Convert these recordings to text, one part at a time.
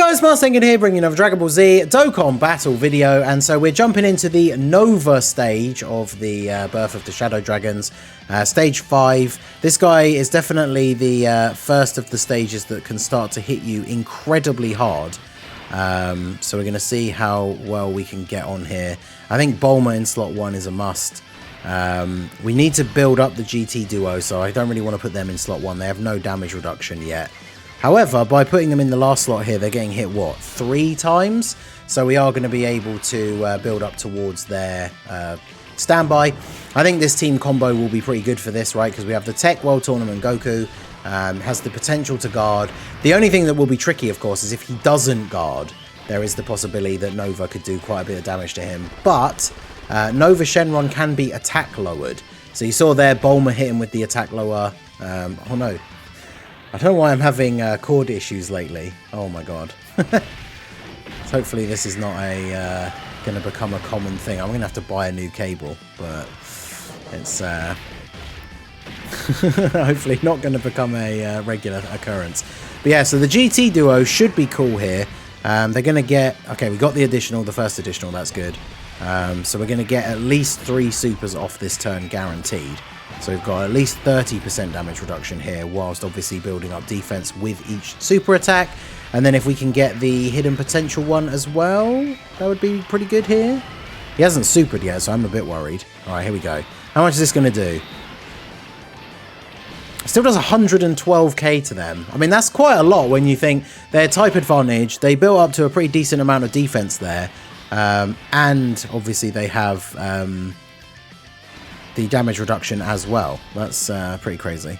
guys, Marsengan here, bringing another Dragon Ball Z Dokkan battle video, and so we're jumping into the NUOVA stage of the Birth of the Shadow Dragons, stage 5. This guy is definitely the first of the stages that can start to hit you incredibly hard. So we're going to see how well we can get on here. I think Bulma in slot 1 is a must. We need to build up the GT duo, so I don't really want to put them in slot 1. They have no damage reduction yet. However, by putting them in the last slot here, they're getting hit, what, 3 times? So we are going to be able to build up towards their standby. I think this team combo will be pretty good for this, right? Because we have the Tech World Tournament Goku, has the potential to guard. The only thing that will be tricky, of course, is if he doesn't guard, there is the possibility that Nova could do quite a bit of damage to him. But NUOVA Shenron can be attack lowered. So you saw there, Bulma hit him with the attack lower. Oh no. I don't know why I'm having cord issues lately. Oh my god. So hopefully this is not a going to become a common thing. I'm going to have to buy a new cable, but it's hopefully not going to become a regular occurrence. But yeah, so the GT duo should be cool here. They're going to get... Okay, we got the additional, the first additional, that's good. So we're going to get at least 3 supers off this turn guaranteed. So we've got at least 30% damage reduction here, whilst obviously building up defense with each super attack. And then if we can get the hidden potential one as well, that would be pretty good here. He hasn't supered yet, so I'm a bit worried. All right, here we go. How much is this going to do? Still does 112k to them. I mean, that's quite a lot when you think their type advantage. They built up to a pretty decent amount of defense there. And obviously they have... the damage reduction as well. That's pretty crazy.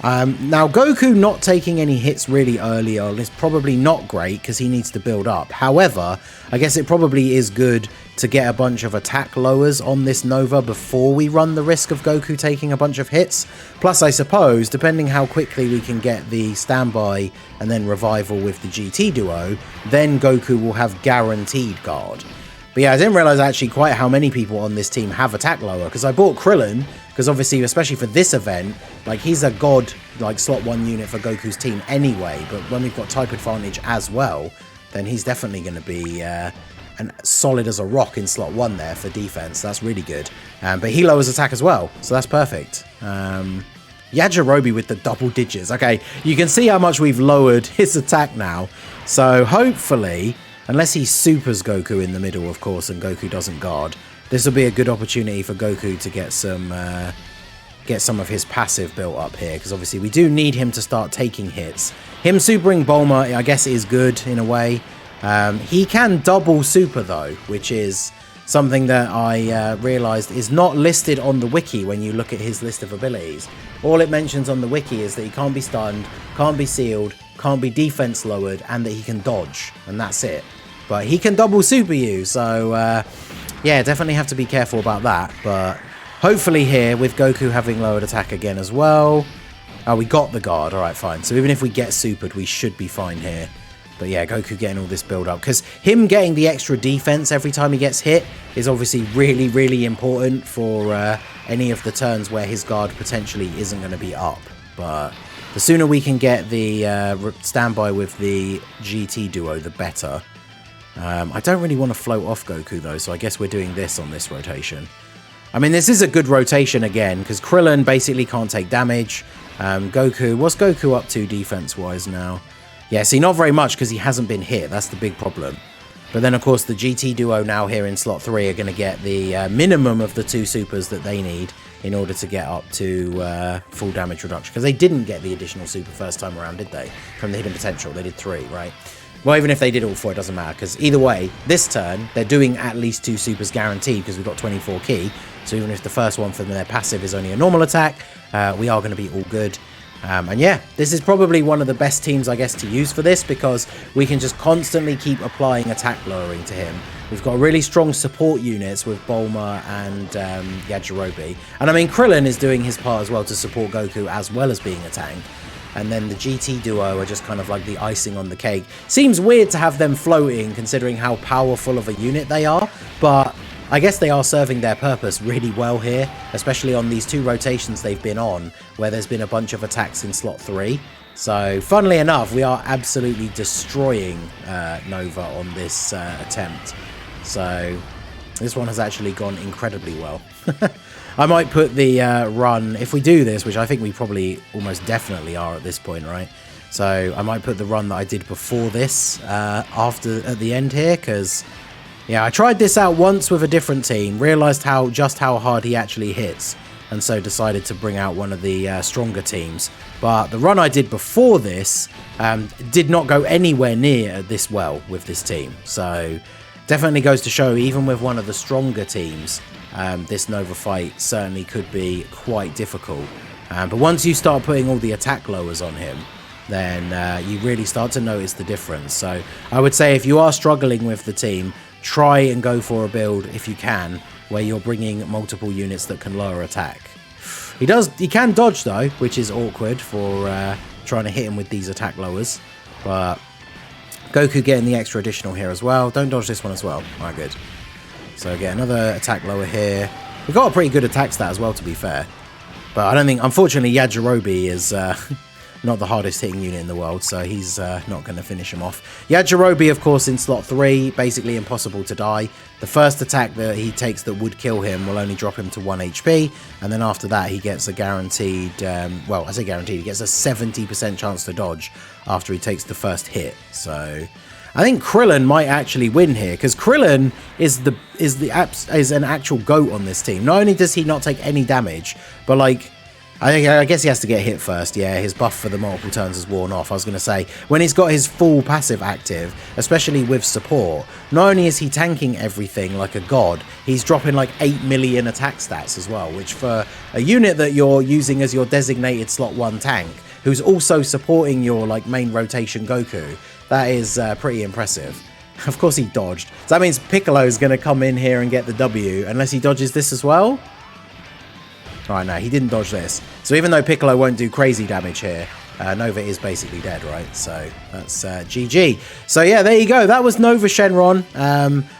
Now, Goku not taking any hits really early on is probably not great because he needs to build up. However, I guess it probably is good to get a bunch of attack lowers on this Nova before we run the risk of Goku taking a bunch of hits. Plus, I suppose, depending how quickly we can get the standby and then revival with the GT duo, then Goku will have guaranteed guard. But yeah, I didn't realise actually quite how many people on this team have attack lower, because I bought Krillin, because obviously, especially for this event, like he's a god, like slot 1 unit for Goku's team anyway, but when we've got type advantage as well, then he's definitely going to be solid as a rock in slot 1 there for defense. That's really good. But he lowers attack as well, so that's perfect. Yajirobe with the double digits. Okay, you can see how much we've lowered his attack now, so hopefully... Unless he supers Goku in the middle, of course, and Goku doesn't guard, this will be a good opportunity for Goku to get some of his passive built up here, because obviously we do need him to start taking hits. Him supering Bulma, I guess, is good in a way. He can double super, though, which is something that I realised is not listed on the wiki when you look at his list of abilities. All it mentions on the wiki is that he can't be stunned, can't be sealed, can't be defense lowered, and that he can dodge, and that's it. But he can double super you, so yeah, definitely have to be careful about that. But hopefully here, with Goku having lowered attack again as well. Oh, we got the guard, alright, fine. So even if we get supered, we should be fine here. But yeah, Goku getting all this build up, because him getting the extra defense every time he gets hit is obviously really, really important for any of the turns where his guard potentially isn't going to be up. But the sooner we can get the standby with the GT duo, the better. I don't really want to float off Goku though, so I guess we're doing this on this rotation. I mean, this is a good rotation again, because Krillin basically can't take damage. Goku, what's Goku up to defense-wise now? Yeah, see, not very much because he hasn't been hit. That's the big problem. But then, of course, the GT duo now here in slot 3 are going to get the minimum of the 2 supers that they need in order to get up to full damage reduction. Because they didn't get the additional super first time around, did they? From the hidden potential. They did 3, right? Well, even if they did all 4, it doesn't matter. Because either way, this turn, they're doing at least 2 supers guaranteed because we've got 24 ki. So even if the first one from their passive is only a normal attack, we are going to be all good. And yeah, this is probably one of the best teams, I guess, to use for this, because we can just constantly keep applying attack lowering to him. We've got really strong support units with Bulma and Yajirobe. And I mean, Krillin is doing his part as well to support Goku as well as being a tank. And then the GT duo are just kind of like the icing on the cake. Seems weird to have them floating considering how powerful of a unit they are, but I guess they are serving their purpose really well here, especially on these 2 rotations they've been on, where there's been a bunch of attacks in slot 3. So, funnily enough, we are absolutely destroying Nova on this attempt. So, this one has actually gone incredibly well. I might put the run, if we do this, which I think we probably almost definitely are at this point, right? So, I might put the run that I did before this at the end here, because, yeah, I tried this out once with a different team, realised just how hard he actually hits, and so decided to bring out one of the stronger teams. But the run I did before this did not go anywhere near this well with this team. So definitely goes to show, even with one of the stronger teams, this Nova fight certainly could be quite difficult. But once you start putting all the attack lowers on him, then you really start to notice the difference. So I would say if you are struggling with the team, try and go for a build, if you can, where you're bringing multiple units that can lower attack. He can dodge though, which is awkward for trying to hit him with these attack lowers. But Goku getting the extra additional here as well. Don't dodge this one as well. Alright, good. So get another attack lower here. We got a pretty good attack stat as well, to be fair. But I don't think, unfortunately, Yajirobe is not the hardest hitting unit in the world, so he's not going to finish him off. Yajirobe, of course, in slot 3, basically impossible to die. The first attack that he takes that would kill him will only drop him to 1 HP, and then after that he gets a guaranteed, well, I say guaranteed, he gets a 70% chance to dodge after he takes the first hit. So I think Krillin might actually win here, because Krillin is an actual GOAT on this team. Not only does he not take any damage, but like, I guess he has to get hit first. Yeah, his buff for the multiple turns has worn off. I was going to say, when he's got his full passive active, especially with support, not only is he tanking everything like a god, he's dropping like 8 million attack stats as well, which for a unit that you're using as your designated slot 1 tank, who's also supporting your like main rotation Goku, that is pretty impressive. Of course he dodged. So that means Piccolo's going to come in here and get the W, unless he dodges this as well. Alright, no, he didn't dodge this. So even though Piccolo won't do crazy damage here, Nova is basically dead, right? So that's GG. So yeah, there you go. That was Nova Shenron.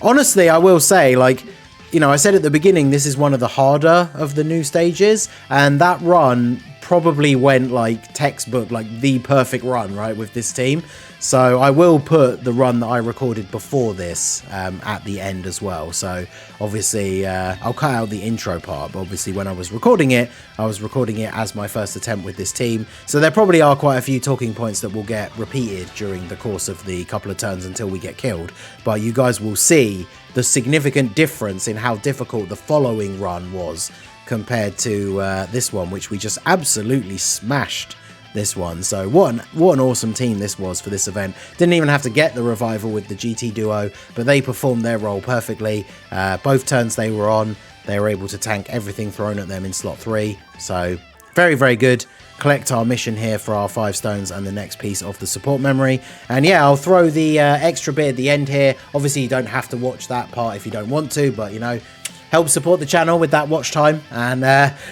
Honestly, I will say, like, you know, I said at the beginning, this is one of the harder of the new stages, and that run probably went like textbook, like the perfect run, right, with this team. So I will put the run that I recorded before this at the end as well. So obviously I'll cut out the intro part, but obviously when I was recording it as my first attempt with this team. So there probably are quite a few talking points that will get repeated during the course of the couple of turns until we get killed. But you guys will see the significant difference in how difficult the following run was compared to this one, which we just absolutely smashed this one. So what an awesome team this was for this event. Didn't even have to get the revival with the GT duo, but they performed their role perfectly. Both turns they were on, they were able to tank everything thrown at them in slot 3. So very, very good. Collect our mission here for our 5 stones and the next piece of the support memory. And yeah, I'll throw the extra bit at the end here. Obviously you don't have to watch that part if you don't want to, but you know, help support the channel with that watch time, and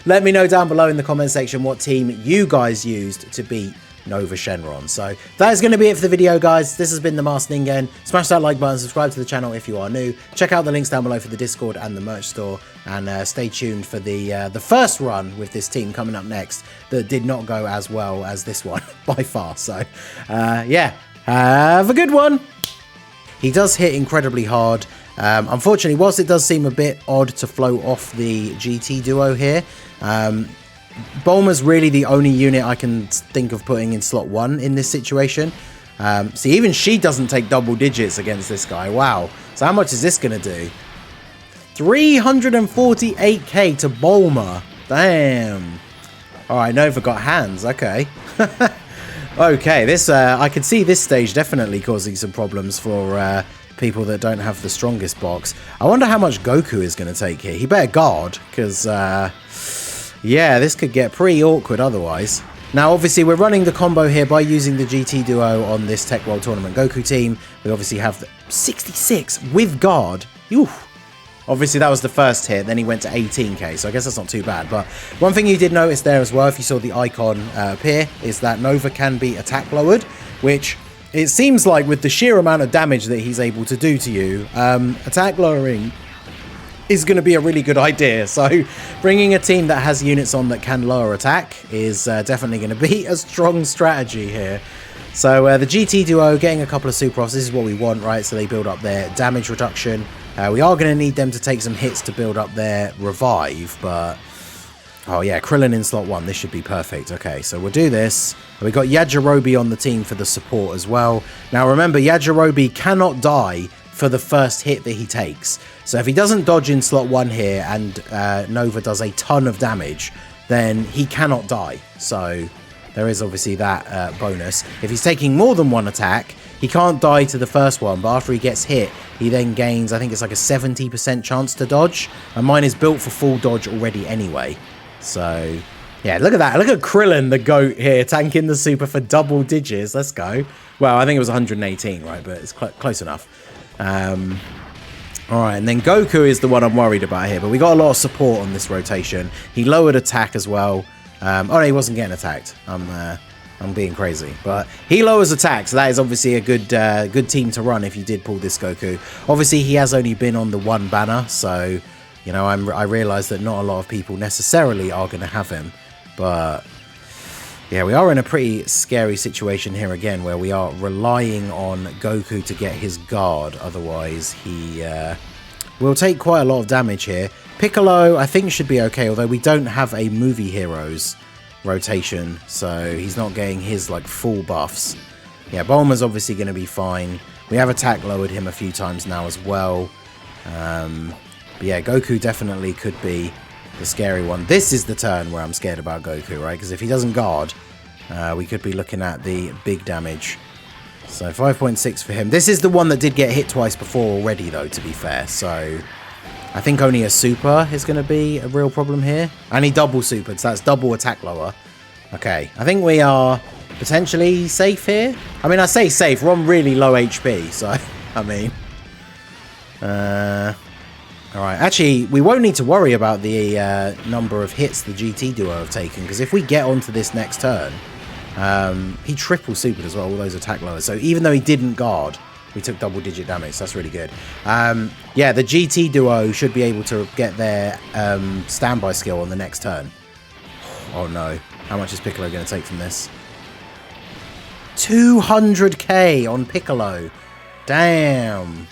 let me know down below in the comment section what team you guys used to beat Nova Shenron. So that is going to be it for the video, guys. This has been the Masked Ningen. Smash that like button, subscribe to the channel if you are new. Check out the links down below for the Discord and the merch store, and stay tuned for the first run with this team coming up next that did not go as well as this one by far. So yeah, have a good one. He does hit incredibly hard. Unfortunately, whilst it does seem a bit odd to float off the GT duo here, Bulma's really the only unit I can think of putting in slot 1 in this situation. See, even she doesn't take double digits against this guy. Wow. So how much is this going to do? 348k to Bulma. Damn. Alright, Nova got hands. Okay. Okay, this I could see this stage definitely causing some problems for people that don't have the strongest box. I wonder how much Goku is going to take here. He better guard, because yeah, this could get pretty awkward otherwise. Now obviously we're running the combo here by using the GT duo on this Tech World Tournament Goku team. We obviously have the 66 with guard. Oof. Obviously that was the first hit, then he went to 18k, so I guess that's not too bad. But one thing you did notice there as well, if you saw the icon appear, is that Nova can be attack lowered, which it seems like with the sheer amount of damage that he's able to do to you, attack lowering is going to be a really good idea. So bringing a team that has units on that can lower attack is definitely going to be a strong strategy here. So the GT duo getting a couple of super offs. This is what we want, right? So they build up their damage reduction. We are going to need them to take some hits to build up their revive, but oh yeah, Krillin in slot 1. This should be perfect. Okay, so we'll do this. We got Yajirobe on the team for the support as well. Now remember, Yajirobe cannot die for the first hit that he takes. So if he doesn't dodge in slot 1 here and Nova does a ton of damage, then he cannot die. So there is obviously that bonus. If he's taking more than one attack, he can't die to the first one, but after he gets hit, he then gains, I think it's like a 70% chance to dodge. And mine is built for full dodge already anyway. So yeah, look at that. Look at Krillin, the GOAT here, tanking the super for double digits. Let's go. Well, I think it was 118, right? But it's close enough. All right, and then Goku is the one I'm worried about here, but we got a lot of support on this rotation. He lowered attack as well. Oh no, he wasn't getting attacked. I'm being crazy, but he lowers attack, so that is obviously a good team to run if you did pull this Goku. Obviously, he has only been on the one banner, so you know I realize that not a lot of people necessarily are going to have him, but yeah, we are in a pretty scary situation here again, where we are relying on Goku to get his guard. Otherwise, he will take quite a lot of damage here. Piccolo, I think, should be okay, although we don't have a movie heroes rotation, so he's not getting his like full buffs. Yeah, Bulma's obviously going to be fine. We have attack lowered him a few times now as well. But yeah, Goku definitely could be the scary one. This is the turn where I'm scared about Goku, right? Because if he doesn't guard, we could be looking at the big damage. So 5.6 for him. This is the one that did get hit twice before already, though, to be fair. So I think only a super is going to be a real problem here. And he double supered, so that's double attack lower. Okay, I think we are potentially safe here. I mean, I say safe. We're on really low HP, so I mean... Alright, actually, we won't need to worry about the number of hits the GT duo have taken, because if we get onto this next turn, he triple supered as well, all those attack lowers. So even though he didn't guard, we took double-digit damage, so that's really good. Yeah, the GT duo should be able to get their standby skill on the next turn. Oh no, how much is Piccolo going to take from this? 200k on Piccolo. Damn.